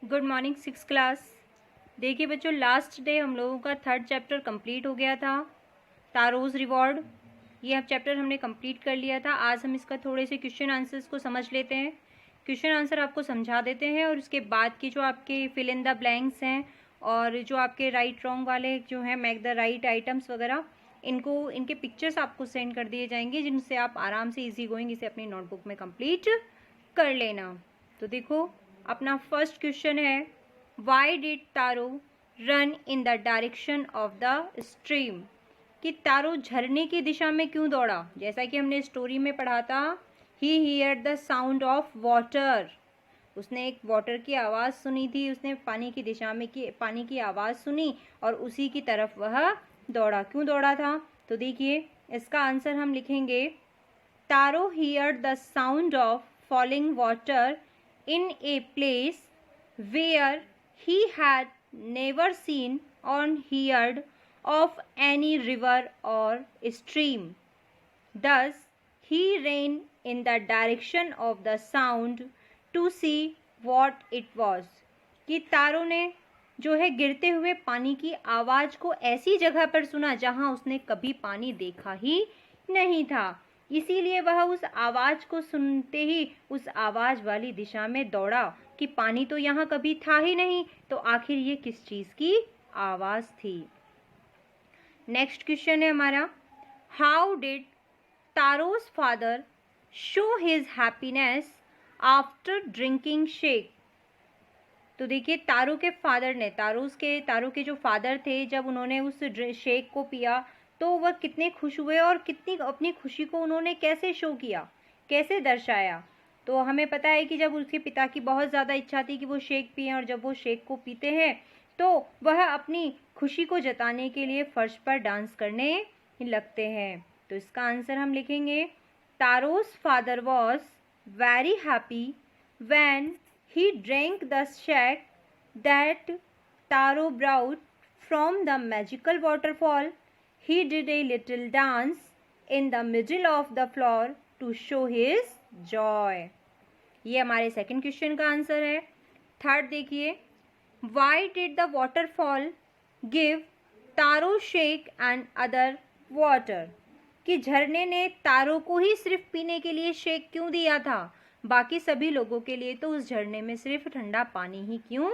Good morning six class. देखिए बच्चों, last day हम लोगों का थर्ड चैप्टर कंप्लीट हो गया था, तारोज रिवॉर्ड। ये अब चैप्टर हमने कंप्लीट कर लिया था। आज हम इसका थोड़े से क्वेश्चन आंसर्स को समझ लेते हैं। क्वेश्चन आंसर आपको समझा देते हैं और उसके बाद की जो आपके फिल इन द ब्लैंक्स हैं और जो आपके राइट रॉन्ग वाले जो हैं मैक द राइट आइटम्स वगैरह, इनके पिक्चर्स आपको सेंड कर दिए जाएंगे, जिनसे आप आराम से इजी गोइंग इसे अपनी नोटबुक में कंप्लीट कर लेना। तो देखो, अपना फर्स्ट क्वेश्चन है, why did taro run in the direction of the stream? कि तारो झरने की दिशा में क्यों दौड़ा? जैसा कि हमने स्टोरी में पढ़ा था, he hear the sound of water. उसने एक वाटर की आवाज़ सुनी थी, उसने पानी की दिशा में पानी की आवाज़ सुनी और उसी की तरफ वह दौड़ा। क्यों दौड़ा था? तो देखिए, इसका आंसर हम लिखेंगे, Taro hear the sound of falling water in a place where he had never seen or heard of any river or stream. Thus, he ran in the direction of the sound to see what it was. कि तारों ने जो है गिरते हुए पानी की आवाज को ऐसी जगह पर सुना जहां उसने कभी पानी देखा ही नहीं था, इसीलिए वह उस आवाज को सुनते ही उस आवाज वाली दिशा में दौड़ा कि पानी तो यहाँ कभी था ही नहीं, तो आखिर ये किस चीज की आवाज थी। नेक्स्ट क्वेश्चन है हमारा, how did Taro's father show his happiness after drinking shake? तो देखिए, तारो के फादर ने, तारो के जो फादर थे, जब उन्होंने उस शेक को पिया तो वह कितने खुश हुए और कितनी अपनी खुशी को उन्होंने कैसे शो किया, कैसे दर्शाया? तो हमें पता है कि जब उसके पिता की बहुत ज़्यादा इच्छा थी कि वो शेक पिए, और जब वो शेक को पीते हैं तो वह अपनी खुशी को जताने के लिए फर्श पर डांस करने लगते हैं। तो इसका आंसर हम लिखेंगे, Taro's father was very happy when he drank the shake that Taro brought from the magical waterfall. He did a little dance in the middle of the floor to show his joy. ये हमारे second question का answer है। Third देखिए, why did the waterfall give Taro shake and other water? कि झरने ने तारों को ही सिर्फ पीने के लिए शेक क्यों दिया था, बाकी सभी लोगों के लिए तो उस झरने में सिर्फ ठंडा पानी ही क्यों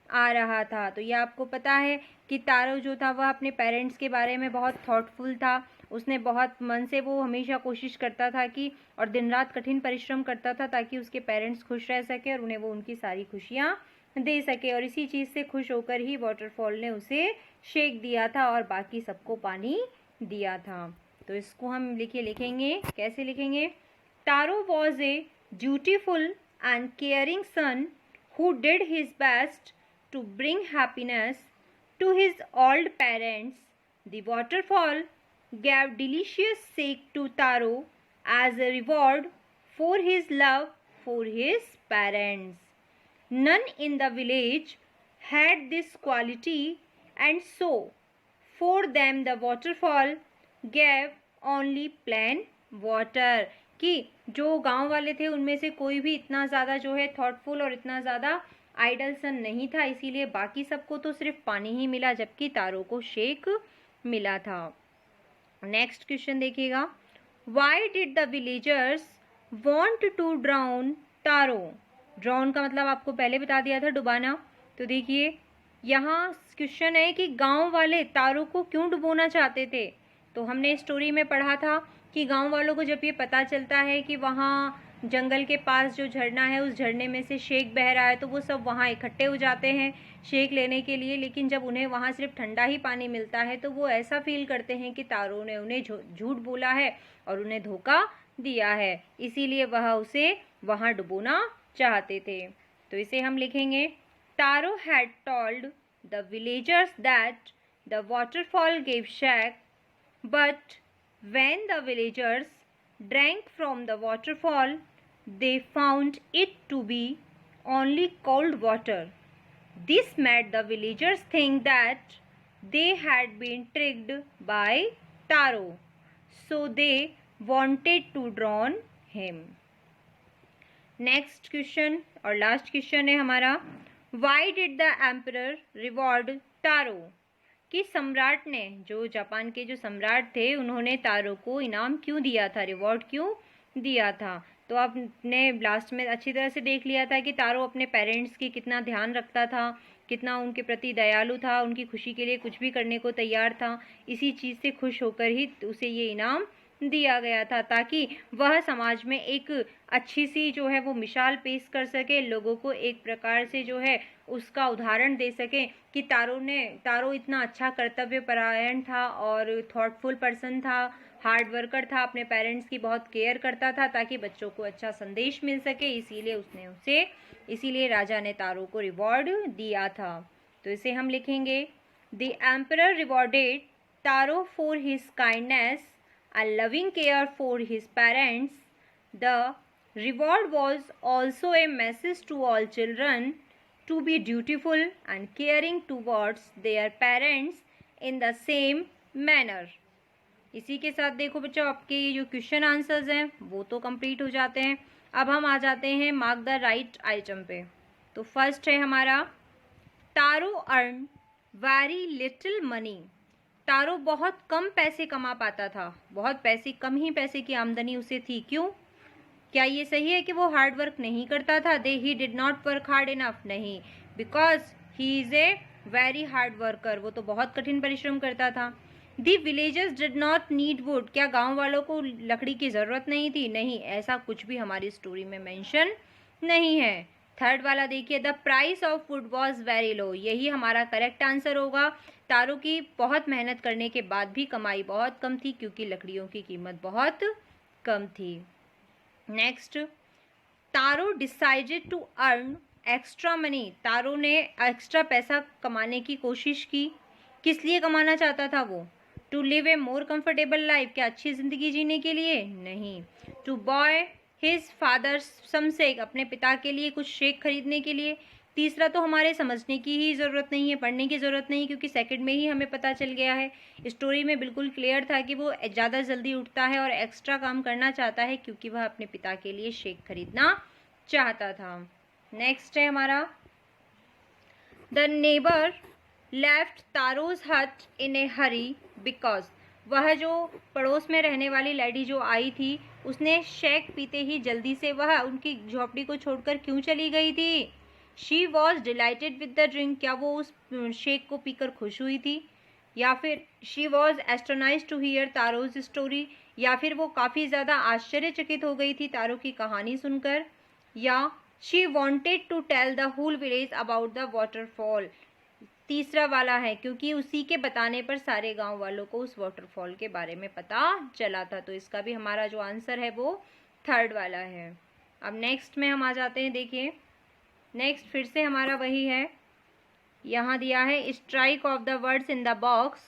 आ रहा था? तो ये आपको पता है कि तारो जो था वह अपने पेरेंट्स के बारे में बहुत थॉटफुल था। उसने बहुत मन से वो हमेशा कोशिश करता था कि, और दिन रात कठिन परिश्रम करता था ताकि उसके पेरेंट्स खुश रह सके और उन्हें वो उनकी सारी खुशियाँ दे सके, और इसी चीज़ से खुश होकर ही वाटरफॉल ने उसे शेक दिया था और बाकी सबको पानी दिया था। तो इसको हम लिखेंगे, कैसे लिखेंगे? Taro was a dutiful and caring son who did his best to bring happiness to his old parents. The waterfall gave delicious shake to Taro as a reward for his love for his parents. None in the village had this quality, and so for them the waterfall gave only plain water. कि जो गांव वाले थे उनमें से कोई भी इतना ज़्यादा जो है थॉटफुल और इतना ज़्यादा आइडल सन नहीं था, इसीलिए बाकी सबको तो सिर्फ पानी ही मिला जबकि तारों को शेक मिला था। नेक्स्ट क्वेश्चन देखिएगा, why did the villagers want to drown Taro? Drown का मतलब आपको पहले बता दिया था, डुबाना। तो देखिए, यहाँ क्वेश्चन है कि गांव वाले तारों को क्यों डुबोना चाहते थे? तो हमने स्टोरी में पढ़ा था कि गांव वालों को जब ये पता चलता है कि वहाँ जंगल के पास जो झरना है उस झरने में से शेक बह रहा है, तो वो सब वहाँ इकट्ठे हो जाते हैं शेक लेने के लिए। लेकिन जब उन्हें वहाँ सिर्फ ठंडा ही पानी मिलता है तो वो ऐसा फील करते हैं कि तारों ने उन्हें झूठ बोला है और उन्हें धोखा दिया है, इसीलिए वह उसे वहाँ डुबोना चाहते थे। तो इसे हम लिखेंगे, Taro had told the villagers that the waterfall gave shake, but when the villagers drank from the waterfall, they found it to be only cold water. This made the villagers think that they had been tricked by Taro, so they wanted to drown him. Next question और last question है हमारा, why did the emperor reward Taro, कि सम्राट ने, जो Japan के जो सम्राट थे, उन्होंने तारो को इनाम क्यों दिया था, रिवॉर्ड क्यों दिया था। तो आपने लास्ट में अच्छी तरह से देख लिया था कि तारो अपने पेरेंट्स की कितना ध्यान रखता था, कितना उनके प्रति दयालु था, उनकी खुशी के लिए कुछ भी करने को तैयार था। इसी चीज़ से खुश होकर ही उसे ये इनाम दिया गया था, ताकि वह समाज में एक अच्छी सी जो है वो मिसाल पेश कर सके, लोगों को एक प्रकार से जो है उसका उदाहरण दे सके कि तारो इतना अच्छा कर्तव्य परायण था और थॉटफुल पर्सन था, हार्ड वर्कर था, अपने पेरेंट्स की बहुत केयर करता था ताकि बच्चों को अच्छा संदेश मिल सके। इसीलिए राजा ने तारो को रिवॉर्ड दिया था। तो इसे हम लिखेंगे, the emperor rewarded taro for his kindness and loving care for his parents. The reward was also a message to all children to be dutiful and caring towards their parents in the same manner. इसी के साथ देखो बच्चों, आपके ये जो question answers हैं वो तो कंप्लीट हो जाते हैं। अब हम आ जाते हैं मार्क द राइट आइटम पे। तो फर्स्ट है हमारा, तारो अर्न वेरी लिटिल मनी। तारो बहुत कम पैसे कमा पाता था, कम ही पैसे की आमदनी उसे थी। क्यों? क्या ये सही है कि वो हार्ड वर्क नहीं करता था? He did not work hard enough, नहीं, because he is a very hard worker, वो तो बहुत कठिन परिश्रम करता था। The villagers did not need wood, क्या गांव वालों को लकड़ी की जरूरत नहीं थी? नहीं, ऐसा कुछ भी हमारी स्टोरी में मेंशन नहीं है। थर्ड वाला देखिए, the price of would was very low, यही हमारा करेक्ट आंसर होगा। तारो की बहुत मेहनत करने के बाद भी कमाई बहुत कम थी, क्योंकि लकड़ियों की कीमत बहुत कम थी। Next, Taro decided to earn extra money, Taro ने एक्स्ट्रा पैसा कमाने की कोशिश की। किस लिए कमाना चाहता था वो? To live a more comfortable life, क्या अच्छी जिंदगी जीने के लिए? नहीं। To buy his father some sake, अपने पिता के लिए कुछ शेक खरीदने के लिए। तीसरा तो हमारे समझने की ही ज़रूरत नहीं है, पढ़ने की ज़रूरत नहीं, क्योंकि सेकंड में ही हमें पता चल गया है। स्टोरी में बिल्कुल क्लियर था कि वो ज़्यादा जल्दी उठता है और एक्स्ट्रा काम करना चाहता है, क्योंकि वह अपने पिता के लिए शेक खरीदना चाहता था। नेक्स्ट है हमारा, द नेबर लेफ्ट तारोज हट इन ए हरी बिकॉज, वह जो पड़ोस में रहने वाली लेडी जो आई थी, उसने शेक पीते ही जल्दी से वह उनकी झोपड़ी को छोड़कर क्यों चली गई थी? She was dilated with the drink, क्या वो उस शेक को पीकर खुश हुई थी? या फिर she was astonished to hear Taro's story, या फिर वो काफ़ी ज़्यादा आश्चर्यचकित हो गई थी तारो की कहानी सुनकर? या she wanted to tell the whole village about the waterfall, तीसरा वाला है, क्योंकि उसी के बताने पर सारे गांव वालों को उस वाटरफॉल के बारे में पता चला था। तो इसका भी हमारा जो आंसर है वो थर्ड वाला है। अब नेक्स्ट में हम आ जाते हैं, देखिए नेक्स्ट फिर से हमारा वही है, यहाँ दिया है, strike off the words in the box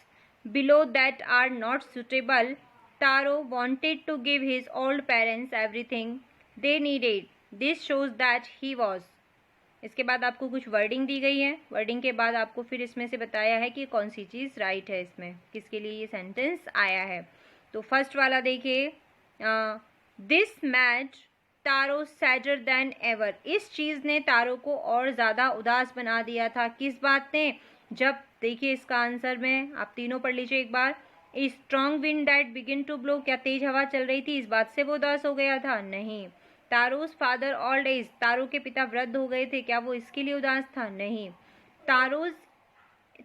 below that are not suitable. Taro wanted to give his old parents everything they needed, this shows that he was. इसके बाद आपको कुछ वर्डिंग दी गई है, वर्डिंग के बाद आपको फिर इसमें से बताया है कि कौन सी चीज़ राइट है, इसमें किसके लिए ये सेंटेंस आया है। तो फर्स्ट वाला देखिए, this match taro sadder then ever, इस चीज़ ने तारो को और ज़्यादा उदास बना दिया था। किस बात ने? जब, देखिए इसका आंसर में आप तीनों पढ़ लीजिए एक बार। Strong wind that begin to blow, क्या तेज हवा चल रही थी, इस बात से वो उदास हो गया था? नहीं। तारोज फादर ओल्ड एज, तारो के पिता वृद्ध हो गए थे, क्या वो इसके लिए उदास था? नहीं।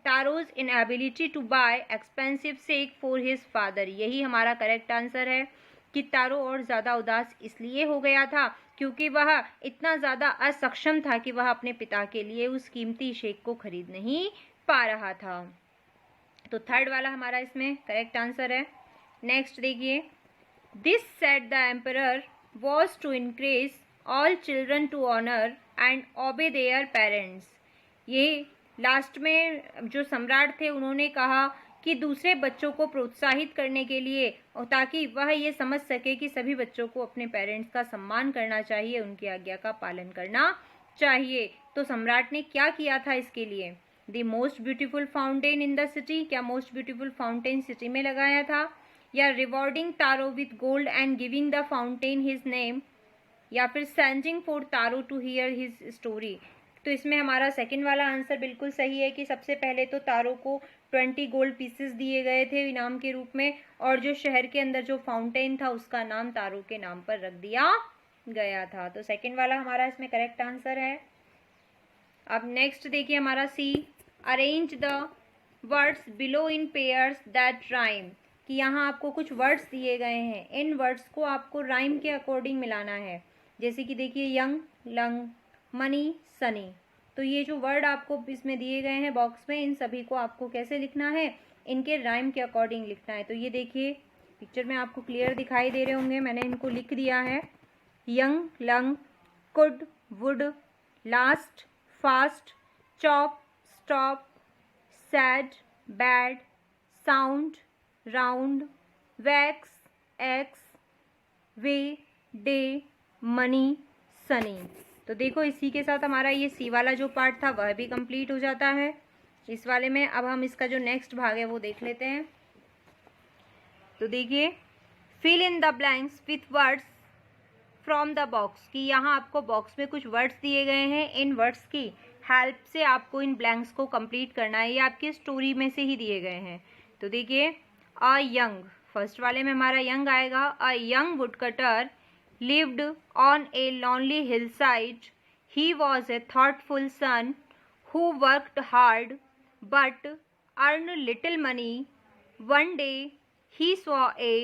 Taro's inability to buy expensive shake for his father, यही हमारा करेक्ट आंसर है कि तारो और ज़्यादा उदास इसलिए हो गया था क्योंकि वह इतना ज़्यादा असक्षम था कि वह अपने पिता के लिए उस कीमती शेक को खरीद नहीं पा रहा था। तो थर्ड वाला हमारा इसमें करेक्ट आंसर है। नेक्स्ट देखिए, this said the emperor was to encourage all children to honor and obey their parents, ये लास्ट में जो सम्राट थे उन्होंने कहा कि दूसरे बच्चों को प्रोत्साहित करने के लिए, और ताकि वह ये समझ सके कि सभी बच्चों को अपने पेरेंट्स का सम्मान करना चाहिए, उनकी आज्ञा का पालन करना चाहिए। तो सम्राट ने क्या किया था इसके लिए? The most beautiful fountain in the city, क्या मोस्ट ब्यूटीफुल फाउंटेन सिटी में लगाया था? या rewarding Taro with gold and giving the fountain his name, या फिर sending for Taro to hear his story, तो इसमें हमारा सेकंड वाला आंसर बिल्कुल सही है कि सबसे पहले तो तारो को 20 गोल्ड पीसेस दिए गए थे इनाम के रूप में, और जो शहर के अंदर जो फाउंटेन था उसका नाम तारो के नाम पर रख दिया गया था। तो सेकंड वाला हमारा इसमें करेक्ट आंसर है। अब नेक्स्ट देखिए हमारा C, arrange the words below in pairs that rhyme, कि यहाँ आपको कुछ वर्ड्स दिए गए हैं, इन वर्ड्स को आपको राइम के अकॉर्डिंग मिलाना है। जैसे कि देखिए यंग, लंग, मनी, सनी, तो ये जो वर्ड आपको इसमें दिए गए हैं बॉक्स में, इन सभी को आपको कैसे लिखना है, इनके राइम के अकॉर्डिंग लिखना है। तो ये देखिए पिक्चर में आपको क्लियर दिखाई दे रहे होंगे, मैंने इनको लिख दिया है। Young, lung, could, would, last, fast, chop, stop, sad, bad, sound, round, wax, x, way, day, money, Sunny. तो देखो इसी के साथ हमारा ये सी वाला जो पार्ट था वह भी कंप्लीट हो जाता है इस वाले में। अब हम इसका जो नेक्स्ट भाग है वो देख लेते हैं। तो देखिए, fill in the blanks with words from the box, कि यहाँ आपको बॉक्स में कुछ वर्ड्स दिए गए हैं, इन वर्ड्स की हेल्प से आपको इन ब्लैंक्स को कंप्लीट करना है। ये आपकी स्टोरी में से ही दिए गए हैं। तो देखिए, अ यंग, फर्स्ट वाले में हमारा यंग आएगा। A young would cutter lived on a lonely hillside. He was a thoughtful son who worked hard but earned little money. One day he saw a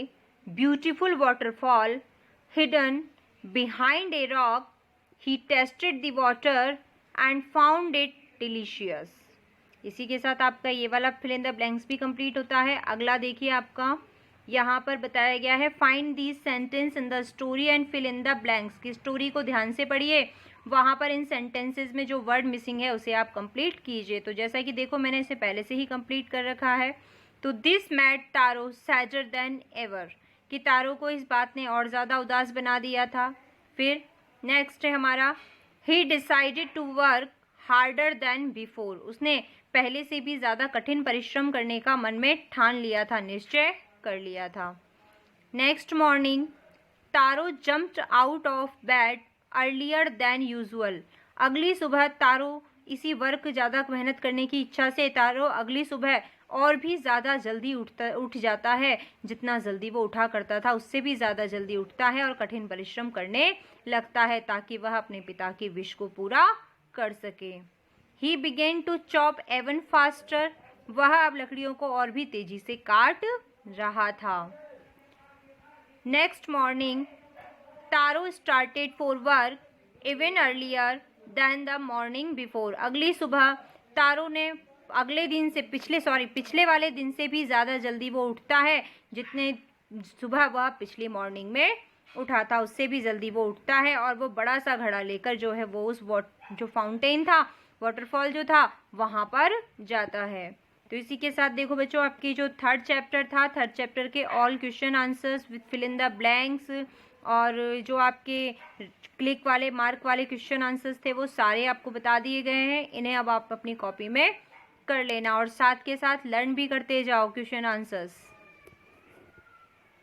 beautiful waterfall hidden behind a rock. He tasted the water and found it delicious. इसी के साथ आपका ये वाला fill in the blanks भी complete होता है। अगला देखिए आपका यहाँ पर बताया गया है, find these sentence in the story and fill in the blanks, की स्टोरी को ध्यान से पढ़िए, वहाँ पर इन सेंटेंसेस में जो वर्ड मिसिंग है उसे आप कंप्लीट कीजिए। तो जैसा कि देखो मैंने इसे पहले से ही कंप्लीट कर रखा है। तो this made taro sadder then ever, कि तारो को इस बात ने और ज़्यादा उदास बना दिया था। फिर नेक्स्ट है हमारा, he decided to work harder than before, उसने पहले से भी ज़्यादा कठिन परिश्रम करने का मन में ठान लिया था, निश्चय कर लिया था। Next morning taro jumped out of bed earlier than usual, अगली सुबह तारो इसी वर्क ज़्यादा मेहनत करने की इच्छा से तारो अगली सुबह और भी ज़्यादा जल्दी उठ जाता है, जितना जल्दी वो उठा करता था उससे भी ज़्यादा जल्दी उठता है और कठिन परिश्रम करने लगता है ताकि वह अपने पिता की विश को पूरा कर सके। He began to chop even faster, वह अब लकड़ियों को और भी तेजी से काट रहा था। Next morning Taro started for work even earlier than the morning before, अगली सुबह तारो ने अगले दिन से पिछले वाले दिन से भी ज़्यादा जल्दी वो उठता है, जितने सुबह वह पिछली मॉर्निंग में उठा था उससे भी जल्दी वो उठता है, और वो बड़ा सा घड़ा लेकर जो है वो उस जो फाउंटेन था, वाटरफॉल जो था वहाँ पर जाता है। तो इसी के साथ देखो बच्चों, आपकी जो थर्ड चैप्टर था, थर्ड चैप्टर के all question answers with fill in the blanks और जो आपके क्लिक वाले मार्क वाले क्वेश्चन आंसर्स थे वो सारे आपको बता दिए गए हैं। इन्हें अब आप अपनी कॉपी में कर लेना और साथ के साथ लर्न भी करते जाओ क्वेश्चन आंसर्स।